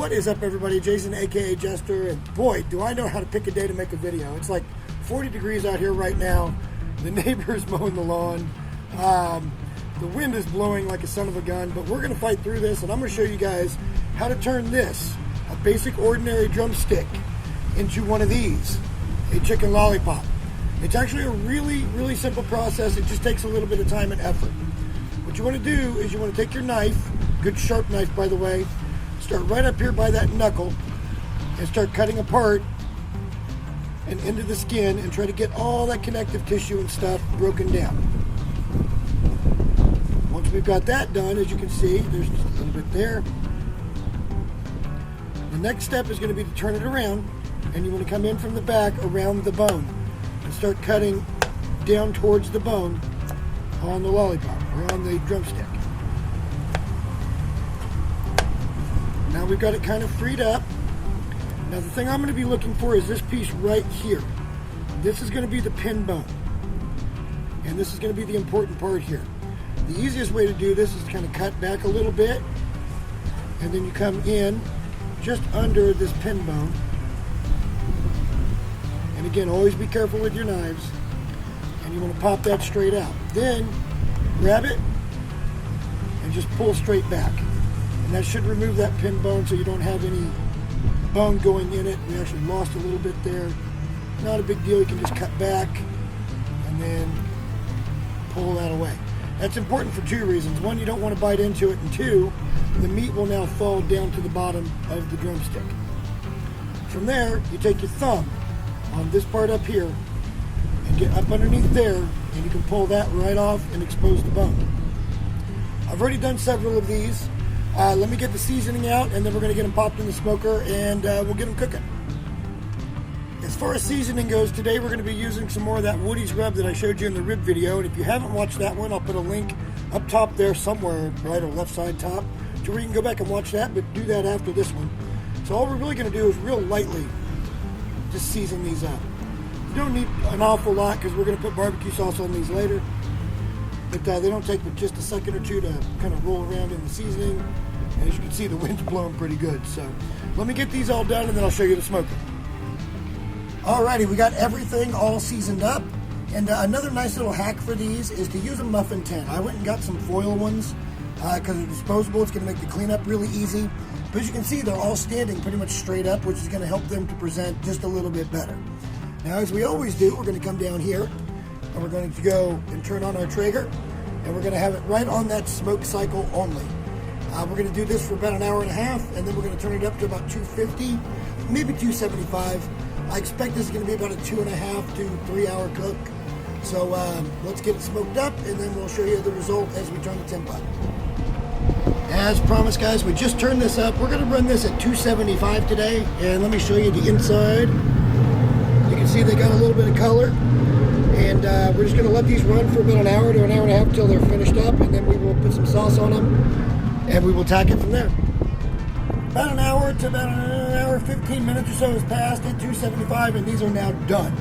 What is up, everybody? Jason, aka Jester, and boy, do I know how to pick a day to make a video. It's like 40 degrees out here right now. The neighbor's mowing the lawn. The wind is blowing like a son of a gun, but we're gonna fight through this, and I'm gonna show you guys how to turn this, a basic ordinary drumstick, into one of these, a chicken lollipop. It's actually a really simple process. It just takes a little bit of time and effort. What you want to do is you want to take your knife, good sharp knife by the way, start right up here by that knuckle and start cutting apart and into the skin and try to get all that connective tissue and stuff broken down. Once we've got that done, as you can see, there's just a little bit there. The next step is going to be to turn it around, and you want to come in from the back around the bone and start cutting down towards the bone on the lollipop or on the drumstick. Now we've got it kind of freed up. Now the thing I'm going to be looking for is this piece right here. This is going to be the pin bone, and this is going to be the important part here. The easiest way to do this is to kind of cut back a little bit, and then you come in just under this pin bone. And again, always be careful with your knives, and you want to pop that straight out. Then grab it and just pull straight back, and that should remove that pin bone so you don't have any bone going in it. We actually lost a little bit there. Not a big deal. You can just cut back and then pull that away. That's important for two reasons. One, you don't want to bite into it, and two, the meat will now fall down to the bottom of the drumstick. From there, you take your thumb on this part up here and get up underneath there, and you can pull that right off and expose the bone. I've already done several of these. Let me get the seasoning out, and then we're going to get them popped in the smoker, and we'll get them cooking. As far as seasoning goes, today we're going to be using some more of that Woody's rub that I showed you in the rib video, and if you haven't watched that one, I'll put a link up top there somewhere, right or left side top, to where you can go back and watch that, but do that after this one. So all we're really going to do is real lightly just season these up. You don't need an awful lot because we're going to put barbecue sauce on these later, but they don't take but just a second or two to kind of roll around in the seasoning. And as you can see, the wind's blowing pretty good. So let me get these all done, and then I'll show you the smoker. Alrighty, we got everything all seasoned up. And another nice little hack for these is to use a muffin tin. I went and got some foil ones because they're disposable. It's going to make the cleanup really easy. But as you can see, they're all standing pretty much straight up, which is going to help them to present just a little bit better. Now, as we always do, we're going to come down here, and we're going to go and turn on our Traeger, and we're going to have it right on that smoke cycle only. We're going to do this for about an hour and a half, and then we're going to turn it up to about 250, maybe 275. I expect this is going to be about a 2.5 to 3 hour cook. So let's get it smoked up, and then we'll show you the result as we turn the temp up. As promised, guys, we just turned this up. We're going to run this at 275 today, and let me show you the inside. You can see they got a little bit of color, and we're just going to let these run for about an hour to an hour and a half until they're finished up, and then we will put some sauce on them, and we will tack it from there. About an hour to about an hour 15 minutes or so has passed at 275, and these are now done.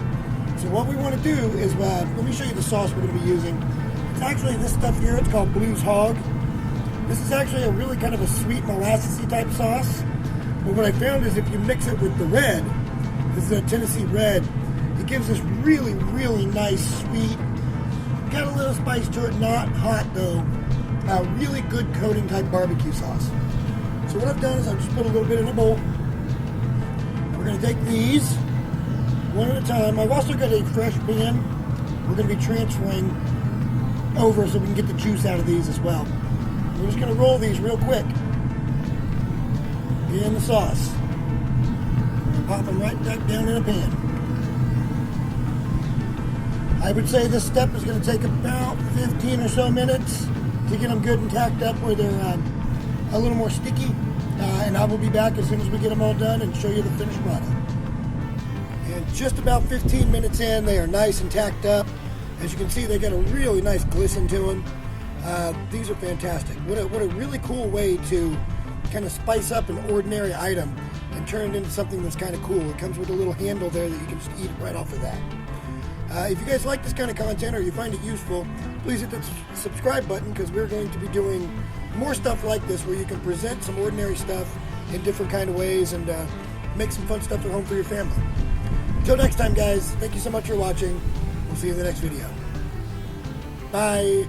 So what we want to do is, let me show you the sauce we're going to be using. It's actually this stuff here. It's called Blues Hog. This is actually a really kind of a sweet molassesy type sauce. But what I found is if you mix it with the red, this is a Tennessee red, it gives this really nice sweet, got a little spice to it, not hot though, really good coating type barbecue sauce. So what I've done is I've just put a little bit in a bowl. We're going to take these one at a time. I've also got a fresh pan we're going to be transferring over so we can get the juice out of these as well. We're just going to roll these real quick in the sauce and pop them right back down in a pan. I would say this step is going to take about 15 or so minutes to get them good and tacked up where they're a little more sticky, and I will be back as soon as we get them all done and show you the finished product. And just about 15 minutes in, they are nice and tacked up. As you can see, they got a really nice glisten to them. These are fantastic. What a really cool way to kind of spice up an ordinary item and turn it into something that's kind of cool. It comes with a little handle there that you can just eat right off of that. If you guys like this kind of content or you find it useful, please hit the subscribe button because we're going to be doing more stuff like this where you can present some ordinary stuff in different kind of ways and make some fun stuff at home for your family. Until next time, guys, thank you so much for watching. We'll see you in the next video. Bye.